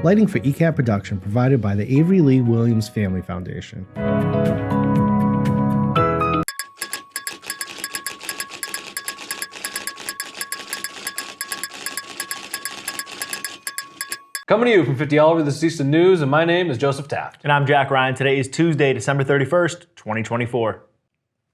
Lighting for ECAT production provided by the Avery Lee Williams Family Foundation. Coming to you from 50 Oliver, this is Easton News, and my name is Joseph Taft. And I'm Jack Ryan. Today is Tuesday, December 31st, 2024.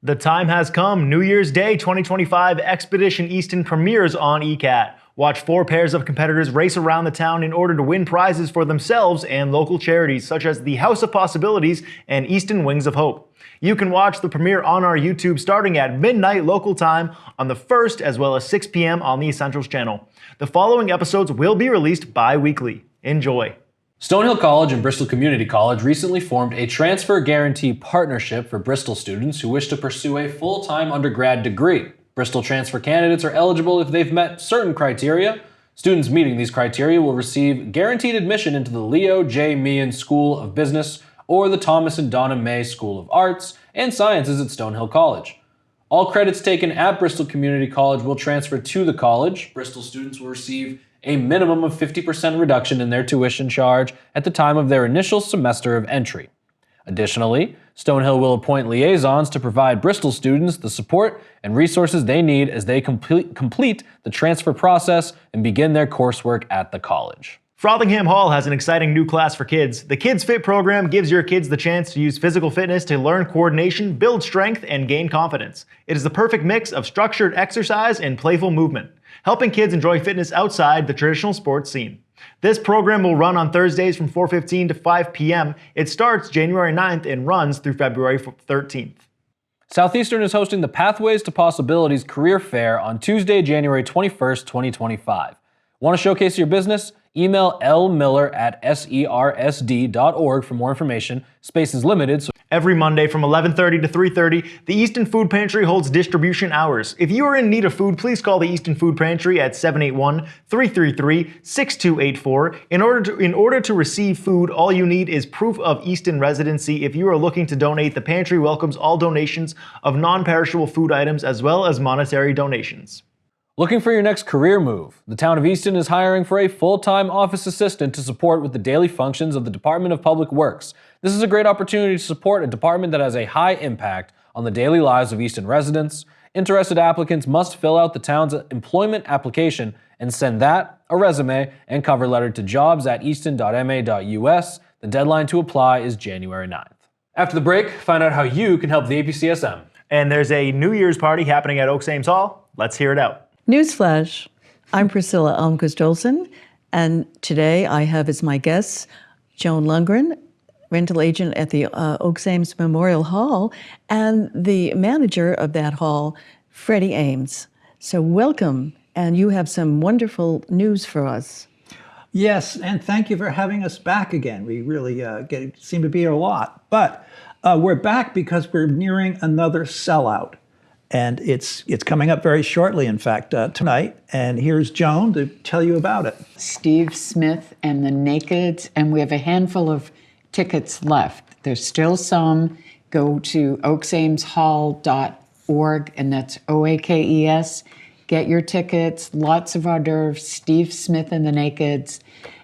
The time has come. New Year's Day 2025 Expedition Easton premieres on ECAT. Watch 4 pairs of competitors race around the town in order to win prizes for themselves and local charities such as the House of Possibilities and Easton Wings of Hope. You can watch the premiere on our YouTube starting at midnight local time on the 1st as well as 6 p.m. on the Essentials channel. The following episodes will be released bi-weekly. Enjoy. Stonehill College and Bristol Community College recently formed a transfer guarantee partnership for Bristol students who wish to pursue a full-time undergrad degree. Bristol transfer candidates are eligible if they've met certain criteria. Students meeting these criteria will receive guaranteed admission into the Leo J. Meehan School of Business or the Thomas and Donna May School of Arts and Sciences at Stonehill College. All credits taken at Bristol Community College will transfer to the college. Bristol students will receive a minimum of 50% reduction in their tuition charge at the time of their initial semester of entry. Additionally, Stonehill will appoint liaisons to provide Bristol students the support and resources they need as they complete the transfer process and begin their coursework at the college. Frothingham Hall has an exciting new class for kids. The Kids Fit program gives your kids the chance to use physical fitness to learn coordination, build strength, and gain confidence. It is the perfect mix of structured exercise and playful movement, helping kids enjoy fitness outside the traditional sports scene. This program will run on Thursdays from 4:15 to 5 p.m. It starts January 9th and runs through February 13th. Southeastern is hosting the Pathways to Possibilities Career Fair on Tuesday, January 21st, 2025. Want to showcase your business? Email lmiller@sersd.org for more information. Space is limited, so every Monday from 11:30 to 3:30, the Easton Food Pantry holds distribution hours. If you are in need of food, please call the Easton Food Pantry at 781-333-6284. In order to receive food, all you need is proof of Easton residency. If you are looking to donate, the pantry welcomes all donations of non-perishable food items as well as monetary donations. Looking for your next career move? The Town of Easton is hiring for a full-time office assistant to support with the daily functions of the Department of Public Works. This is a great opportunity to support a department that has a high impact on the daily lives of Easton residents. Interested applicants must fill out the town's employment application and send that, a resume, and cover letter to jobs@easton.ma.us. The deadline to apply is January 9th. After the break, find out how you can help the APCSM. And there's a New Year's party happening at Oaks Ames Hall. Let's hear it out. Newsflash, I'm Priscilla Almquist-Olsen, and today I have as my guests Joan Lundgren, rental agent at the Oaks Ames Memorial Hall, and the manager of that hall, Freddie Ames. So welcome, and you have some wonderful news for us. Yes, and thank you for having us back again. We really seem to be here a lot, but we're back because we're nearing another sellout. And it's coming up very shortly, in fact, tonight. And here's Joan to tell you about it. Steve Smith and the Nakeds, and we have a handful of tickets left. There's still some. Go to oaksameshall.org, and that's OAKES. Get your tickets, lots of hors d'oeuvres, Steve Smith and the Nakeds.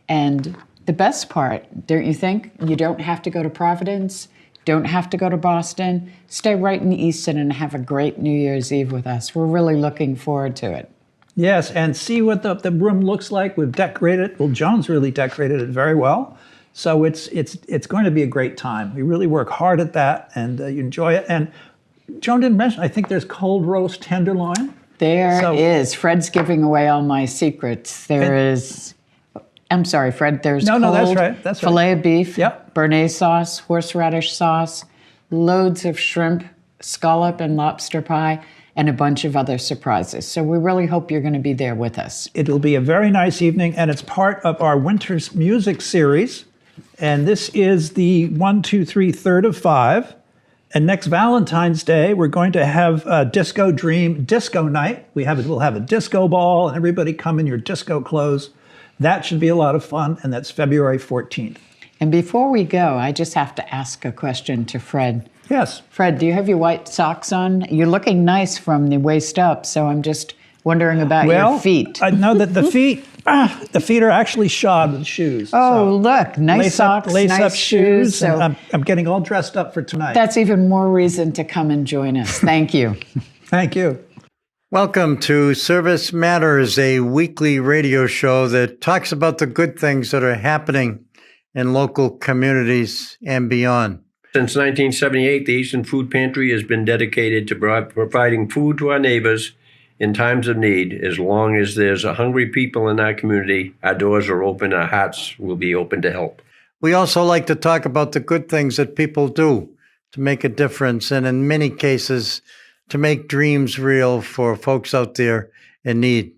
And the best part, don't you think? You don't have to go to Providence. Don't have to go to Boston. Stay right in Easton and have a great New Year's Eve with us. We're really looking forward to it. Yes, and see what the room looks like. We've decorated it. Well, Joan's really decorated it very well. So it's going to be a great time. We really work hard at that, and you enjoy it. And Joan didn't mention, I think there's cold roast tenderloin. There is. Fred's giving away all my secrets. I'm sorry, Fred, there's that's right. Filet of beef, yep. Béarnaise sauce, horseradish sauce, loads of shrimp, scallop and lobster pie, and a bunch of other surprises. So we really hope you're going to be there with us. It'll be a very nice evening, and it's part of our Winter's Music series. And this is the 1, 2, 3, third of 5. And next Valentine's Day, we're going to have a Disco Dream Disco Night. We'll have a disco ball, and everybody come in your disco clothes. That should be a lot of fun, and that's February 14th. And before we go, I just have to ask a question to Fred. Yes. Fred, do you have your white socks on? You're looking nice from the waist up, so I'm just wondering about your feet. I know that the feet, The feet are actually shod with shoes. Oh, look, nice socks, lace nice up shoes. So And I'm getting all dressed up for tonight. that's even more reason to come and join us. Thank you. Thank you. Welcome to Service Matters, a weekly radio show that talks about the good things that are happening in local communities and beyond. Since 1978, the Easton Food Pantry has been dedicated to providing food to our neighbors in times of need. As long as there's hungry people in our community, our doors are open, our hearts will be open to help. We also like to talk about the good things that people do to make a difference, and in many cases, to make dreams real for folks out there in need.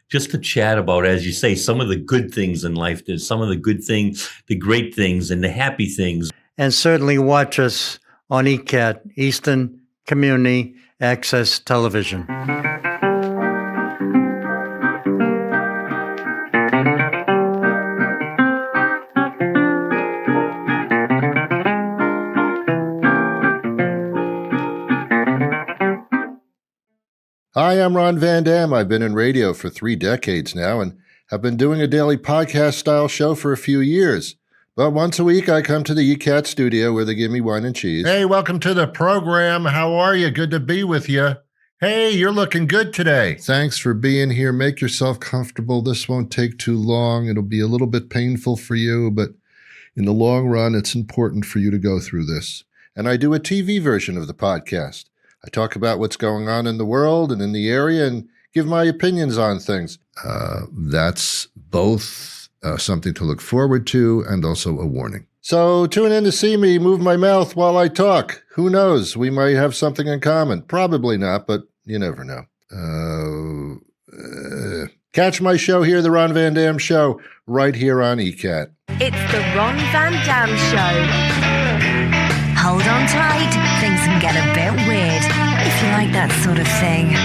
Just to chat about, as you say, some of the good things in life. There's some of the good things, the great things, and the happy things. And certainly watch us on ECAT, Easton Community Access Television. Hi, I'm Ron Van Dam. I've been in radio for 3 decades now and have been doing a daily podcast-style show for a few years. But once a week, I come to the ECAT studio where they give me wine and cheese. Hey, welcome to the program. How are you? Good to be with you. Hey, you're looking good today. Thanks for being here. Make yourself comfortable. This won't take too long. It'll be a little bit painful for you, but in the long run, it's important for you to go through this. And I do a TV version of the podcast. I talk about what's going on in the world and in the area and give my opinions on things. That's both something to look forward to and also a warning. So tune in to see me move my mouth while I talk. Who knows? We might have something in common. Probably not, but you never know. Catch my show here, The Ron Van Dam Show, right here on ECAT. It's The Ron Van Dam Show. Hold on tight, things can get a bit weird, if you like that sort of thing.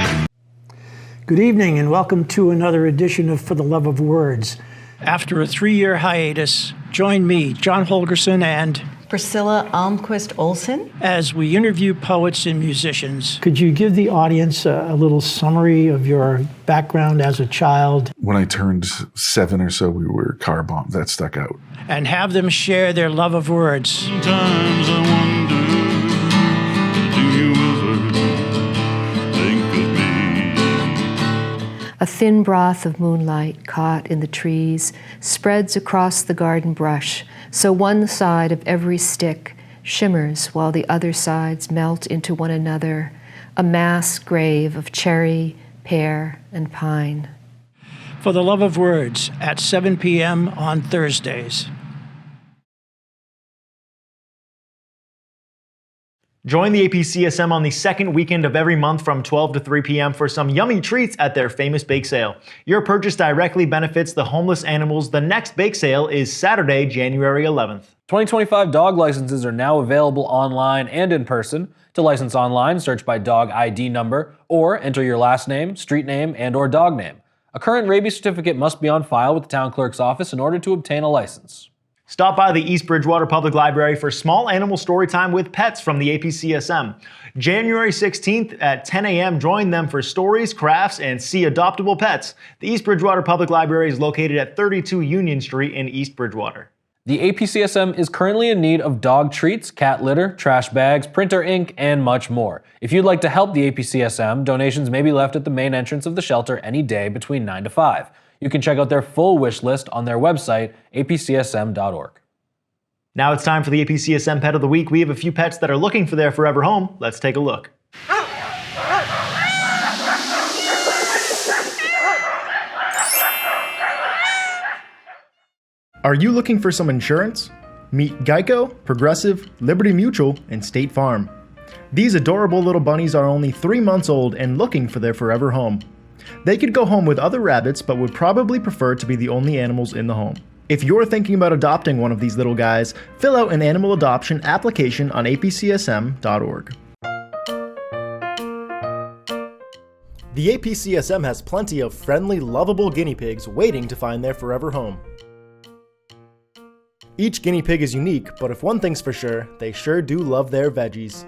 Good evening and welcome to another edition of For the Love of Words. After a 3-year hiatus, join me, John Holgerson, and Priscilla Almquist Olson, as we interview poets and musicians. Could you give the audience a little summary of your background as a child? When I turned 7 or so, we were car bombed. That stuck out. And have them share their love of words. Sometimes I wonder, do you ever think of me? A thin broth of moonlight caught in the trees spreads across the garden brush, so one side of every stick shimmers while the other sides melt into one another, a mass grave of cherry, pear, and pine. For the Love of Words at 7 p.m. on Thursdays. Join the APCSM on the second weekend of every month from 12 to 3 p.m. for some yummy treats at their famous bake sale. Your purchase directly benefits the homeless animals. The next bake sale is Saturday, January 11th. 2025 dog licenses are now available online and in person. To license online, search by dog ID number or enter your last name, street name, and/or dog name. A current rabies certificate must be on file with the town clerk's office in order to obtain a license. Stop by the East Bridgewater Public Library for small animal story time with pets from the APCSM. January 16th at 10 a.m., join them for stories, crafts, and see adoptable pets. The East Bridgewater Public Library is located at 32 Union Street in East Bridgewater. The APCSM is currently in need of dog treats, cat litter, trash bags, printer ink, and much more. If you'd like to help the APCSM, donations may be left at the main entrance of the shelter any day between 9 to 5. You can check out their full wish list on their website, apcsm.org. Now it's time for the APCSM Pet of the Week. We have a few pets that are looking for their forever home. Let's take a look. Are you looking for some insurance? Meet Geico, Progressive, Liberty Mutual, and State Farm. These adorable little bunnies are only 3 months old and looking for their forever home. They could go home with other rabbits, but would probably prefer to be the only animals in the home. If you're thinking about adopting one of these little guys, fill out an animal adoption application on apcsm.org. The APCSM has plenty of friendly, lovable guinea pigs waiting to find their forever home. Each guinea pig is unique, but if one thing's for sure, they sure do love their veggies.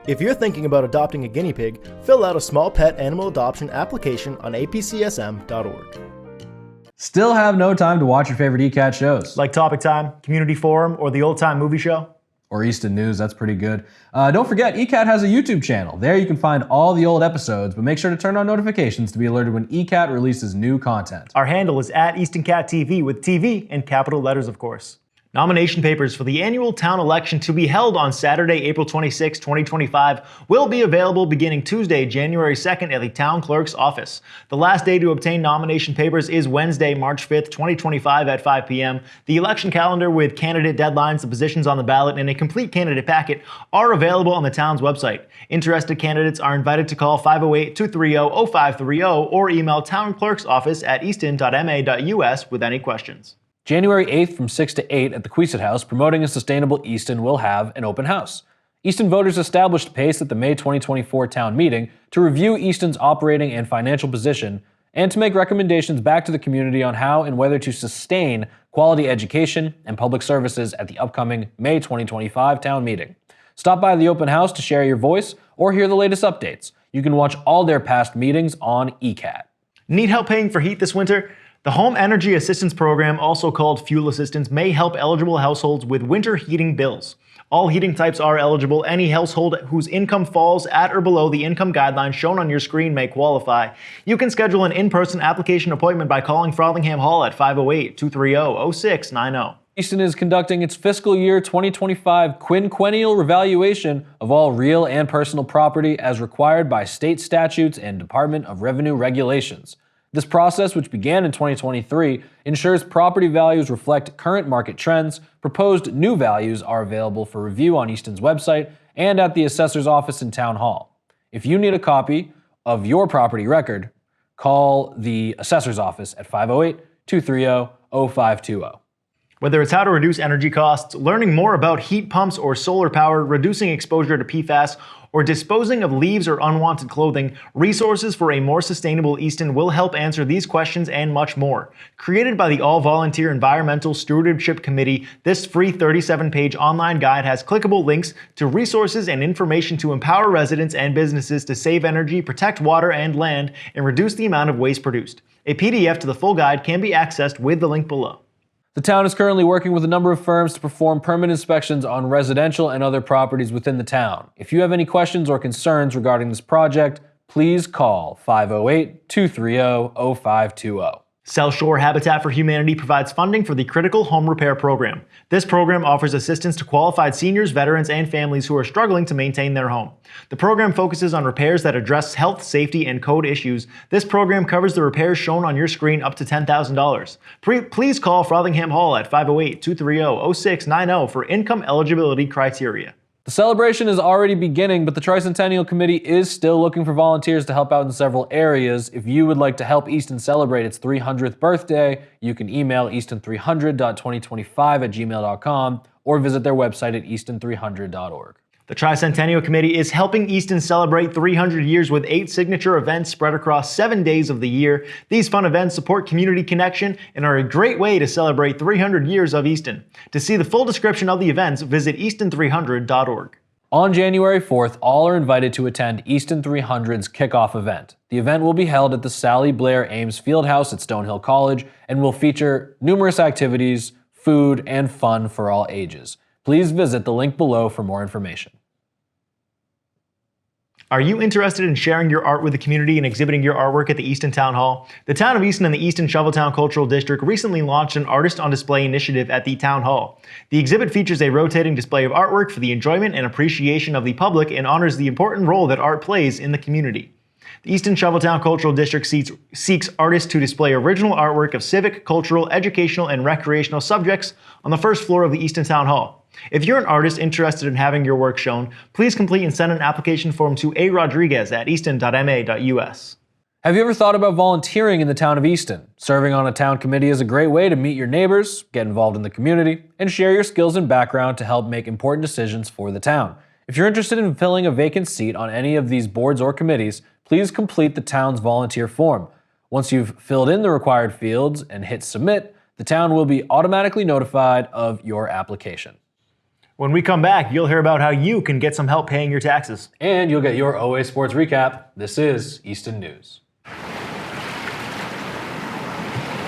If you're thinking about adopting a guinea pig, fill out a small pet animal adoption application on apcsm.org. Still have no time to watch your favorite ECAT shows? Like Topic Time, Community Forum, or the Old Time Movie Show? Or Easton News, that's pretty good. Don't forget, ECAT has a YouTube channel. There you can find all the old episodes, but make sure to turn on notifications to be alerted when ECAT releases new content. Our handle is @EastonCatTV with TV in capital letters, of course. Nomination papers for the annual town election to be held on Saturday, April 26, 2025 will be available beginning Tuesday, January 2nd at the town clerk's office. The last day to obtain nomination papers is Wednesday, March 5th, 2025 at 5 p.m. The election calendar with candidate deadlines, the positions on the ballot, and a complete candidate packet are available on the town's website. Interested candidates are invited to call 508-230-0530 or email townclerksoffice@easton.ma.us with any questions. January 8th from 6 to 8 at the Queeset House, Promoting a Sustainable Easton will have an open house. Easton voters established pace at the May 2024 town meeting to review Easton's operating and financial position and to make recommendations back to the community on how and whether to sustain quality education and public services at the upcoming May 2025 town meeting. Stop by the open house to share your voice or hear the latest updates. You can watch all their past meetings on ECAT. Need help paying for heat this winter? The Home Energy Assistance Program, also called Fuel Assistance, may help eligible households with winter heating bills. All heating types are eligible. Any household whose income falls at or below the income guidelines shown on your screen may qualify. You can schedule an in-person application appointment by calling Frothingham Hall at 508-230-0690. Easton is conducting its fiscal year 2025 quinquennial revaluation of all real and personal property as required by state statutes and Department of Revenue regulations. This process, which began in 2023, ensures property values reflect current market trends. Proposed new values are available for review on Easton's website and at the assessor's office in Town Hall. If you need a copy of your property record, call the assessor's office at 508-230-0520. Whether it's how to reduce energy costs, learning more about heat pumps or solar power, reducing exposure to PFAS, or disposing of leaves or unwanted clothing, Resources for a More Sustainable Easton will help answer these questions and much more. Created by the All-Volunteer Environmental Stewardship Committee, this free 37-page online guide has clickable links to resources and information to empower residents and businesses to save energy, protect water and land, and reduce the amount of waste produced. A PDF to the full guide can be accessed with the link below. The town is currently working with a number of firms to perform permit inspections on residential and other properties within the town. If you have any questions or concerns regarding this project, please call 508-230-0520. South Shore Habitat for Humanity provides funding for the Critical Home Repair Program. This program offers assistance to qualified seniors, veterans, and families who are struggling to maintain their home. The program focuses on repairs that address health, safety, and code issues. This program covers the repairs shown on your screen up to $10,000. Please call Frothingham Hall at 508-230-0690 for income eligibility criteria. The celebration is already beginning, but the Tricentennial Committee is still looking for volunteers to help out in several areas. If you would like to help Easton celebrate its 300th birthday, you can email easton300.2025@gmail.com or visit their website at easton300.org. The Tricentennial Committee is helping Easton celebrate 300 years with 8 signature events spread across 7 days of the year. These fun events support community connection and are a great way to celebrate 300 years of Easton. To see the full description of the events, visit easton300.org. On January 4th, all are invited to attend Easton 300's kickoff event. The event will be held at the Sally Blair Ames Fieldhouse at Stonehill College and will feature numerous activities, food, and fun for all ages. Please visit the link below for more information. Are you interested in sharing your art with the community and exhibiting your artwork at the Easton Town Hall? The Town of Easton and the Easton Shoveltown Cultural District recently launched an Artist on Display initiative at the Town Hall. The exhibit features a rotating display of artwork for the enjoyment and appreciation of the public and honors the important role that art plays in the community. The Easton Shoveltown Cultural District seeks artists to display original artwork of civic, cultural, educational, and recreational subjects on the first floor of the Easton Town Hall. If you're an artist interested in having your work shown, please complete and send an application form to arodriguez@easton.ma.us. Have you ever thought about volunteering in the Town of Easton? Serving on a town committee is a great way to meet your neighbors, get involved in the community, and share your skills and background to help make important decisions for the town. If you're interested in filling a vacant seat on any of these boards or committees, please complete the town's volunteer form. Once you've filled in the required fields and hit submit, the town will be automatically notified of your application. When we come back, you'll hear about how you can get some help paying your taxes. And you'll get your OA Sports Recap. This is Easton News.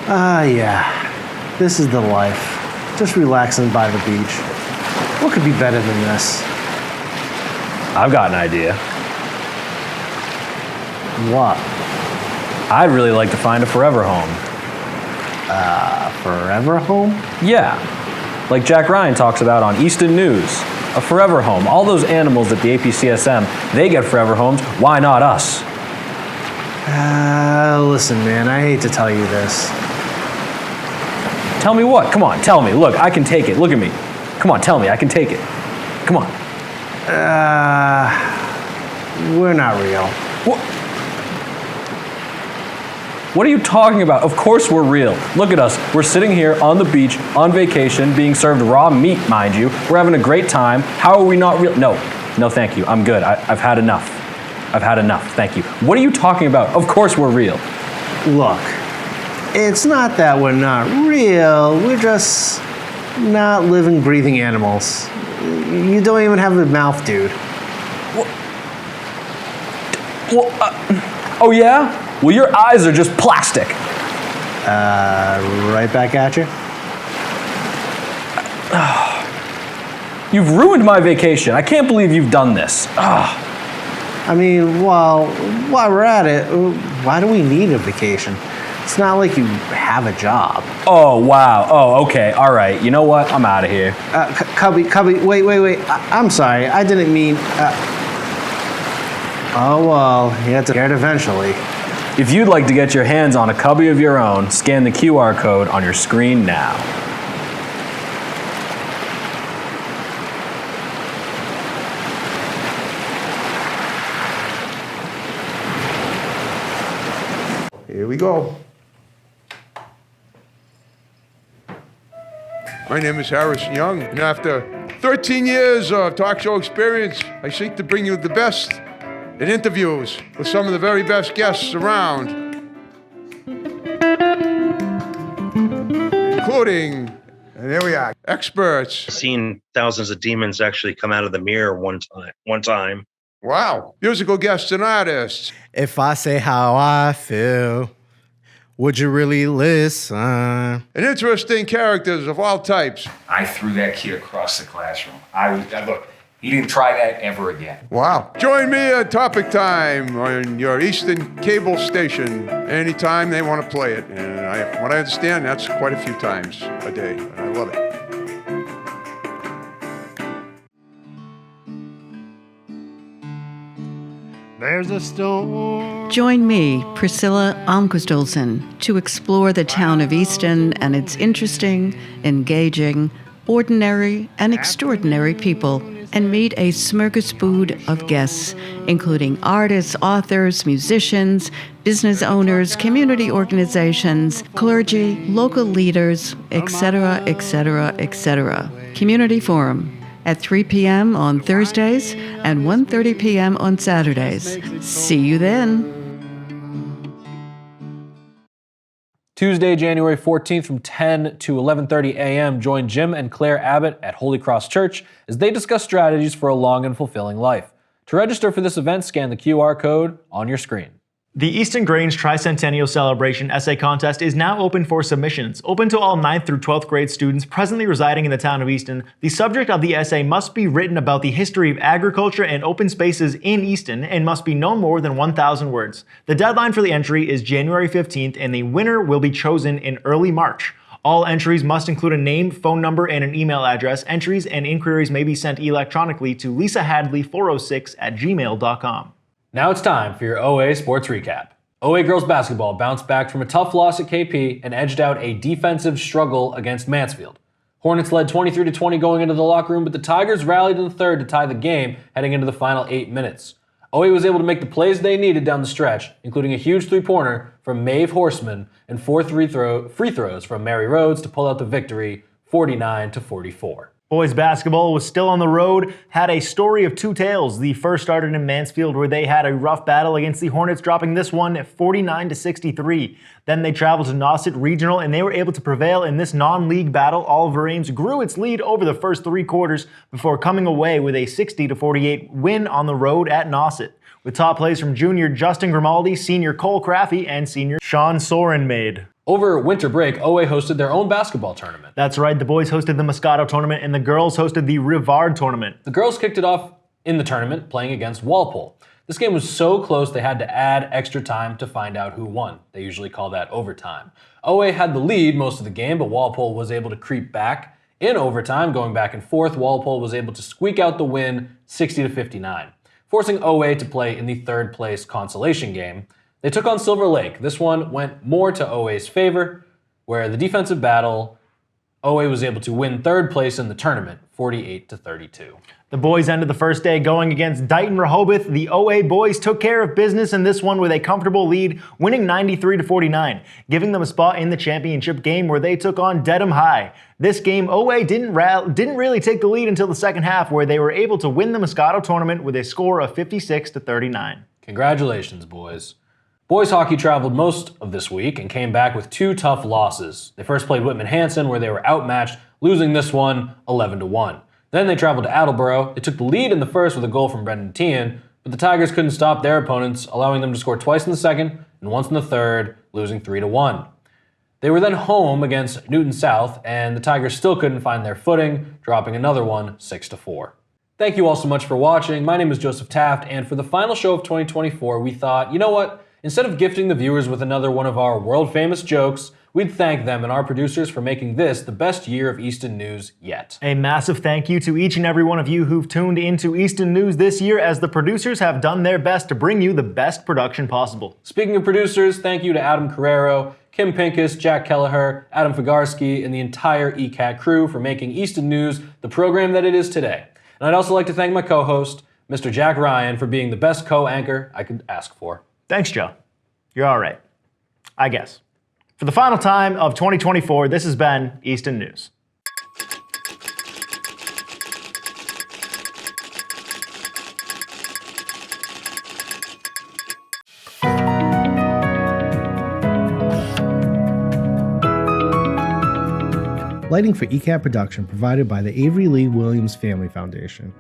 Yeah. This is the life. Just relaxing by the beach. What could be better than this? I've got an idea. What? I'd really like to find a forever home. Forever home? Yeah. Like Jack Ryan talks about on Easton News. A forever home. All those animals at the APCSM, they get forever homes. Why not us? Listen, man, I hate to tell you this. Tell me what? Come on, tell me. Look, I can take it. Look at me. Come on, tell me. I can take it. Come on. We're not real. What are you talking about? Of course we're real. Look at us. We're sitting here on the beach, on vacation, being served raw meat, mind you. We're having a great time. How are we not real? No, thank you. I'm good. I've had enough. I've had enough. Thank you. What are you talking about? Of course we're real. Look, it's not that we're not real. We're just not living, breathing animals. You don't even have a mouth, dude. Oh yeah? Well, your eyes are just plastic. Right back at you. You've ruined my vacation. I can't believe you've done this. I mean, well, while we're at it, why do we need a vacation? It's not like you have a job. Oh, wow. Oh, okay. All right. You know what? I'm out of here. Cubby, wait. I'm sorry. I didn't mean... Oh, well, you have to get it eventually. If you'd like to get your hands on a cubby of your own, scan the QR code on your screen now. Here we go. My name is Harrison Young, and after 13 years of talk show experience, I seek to bring you the best in interviews with some of the very best guests around, including, and here we are, experts. I've seen thousands of demons actually come out of the mirror one time. Wow. Musical guests and artists. If I say how I feel, would you really listen? And interesting characters of all types. I threw that kid across the classroom. Look, he didn't try that ever again. Wow. Join me at Topic Time on your Easton cable station anytime they want to play it. And what I understand, that's quite a few times a day. And I love it. There's a storm. Join me, Priscilla Almquist-Olsen, to explore the town of Easton and its interesting, engaging, ordinary, and extraordinary people, and meet a smorgasbord of guests, including artists, authors, musicians, business owners, community organizations, clergy, local leaders, etc., etc., etc. Community Forum at 3 p.m. on Thursdays and 1:30 p.m. on Saturdays. See you then. Tuesday, January 14th from 10 to 11:30 a.m., join Jim and Claire Abbott at Holy Cross Church as they discuss strategies for a long and fulfilling life. To register for this event, scan the QR code on your screen. The Easton Grange Tricentennial Celebration Essay Contest is now open for submissions. Open to all 9th through 12th grade students presently residing in the town of Easton. The subject of the essay must be written about the history of agriculture and open spaces in Easton and must be no more than 1,000 words. The deadline for the entry is January 15th and the winner will be chosen in early March. All entries must include a name, phone number, and an email address. Entries and inquiries may be sent electronically to lisahadley406@gmail.com. Now it's time for your OA Sports Recap. OA girls basketball bounced back from a tough loss at KP and edged out a defensive struggle against Mansfield. Hornets led 23-20 going into the locker room, but the Tigers rallied in the third to tie the game heading into the final 8 minutes. OA was able to make the plays they needed down the stretch, including a huge three-pointer from Maeve Horseman and 4 free throws from Mary Rhodes to pull out the victory 49-44. Boys basketball was still on the road, had a story of two tales. The first started in Mansfield, where they had a rough battle against the Hornets, dropping this one at 49-63. Then they traveled to Nauset Regional, and they were able to prevail in this non-league battle. Oliver Ames grew its lead over the first three quarters before coming away with a 60-48 win on the road at Nauset, with top plays from junior Justin Grimaldi, senior Cole Craffey, and senior Sean Soren made. Over winter break, OA hosted their own basketball tournament. That's right, the boys hosted the Moscato tournament and the girls hosted the Rivard tournament. The girls kicked it off in the tournament playing against Walpole. This game was so close they had to add extra time to find out who won. They usually call that overtime. OA had the lead most of the game, but Walpole was able to creep back. In overtime, going back and forth, Walpole was able to squeak out the win 60-59, forcing OA to play in the third place consolation game. They took on Silver Lake. This one went more to OA's favor, where the defensive battle, OA was able to win third place in the tournament, 48-32. The boys ended the first day going against Dighton Rehoboth. The OA boys took care of business in this one with a comfortable lead, winning 93-49, giving them a spot in the championship game where they took on Dedham High. This game, OA didn't really take the lead until the second half, where they were able to win the Moscato tournament with a score of 56-39. Congratulations, boys. Boys hockey traveled most of this week and came back with two tough losses. They first played Whitman-Hanson, where they were outmatched, losing this one 11-1. Then they traveled to Attleboro. They took the lead in the first with a goal from Brendan Tian, but the Tigers couldn't stop their opponents, allowing them to score twice in the second and once in the third, losing 3-1. They were then home against Newton South, and the Tigers still couldn't find their footing, dropping another one 6-4. Thank you all so much for watching. My name is Joseph Taft, and for the final show of 2024, we thought, you know what? Instead of gifting the viewers with another one of our world-famous jokes, we'd thank them and our producers for making this the best year of Easton news yet. A massive thank you to each and every one of you who've tuned into Easton News this year, as the producers have done their best to bring you the best production possible. Speaking of producers, thank you to Adam Carrero, Kim Pincus, Jack Kelleher, Adam Figarski, and the entire ECAT crew for making Easton News the program that it is today. And I'd also like to thank my co-host, Mr. Jack Ryan, for being the best co-anchor I could ask for. Thanks, Joe. You're all right, I guess. For the final time of 2024, this has been Easton News. Lighting for ECAT production provided by the Avery Lee Williams Family Foundation.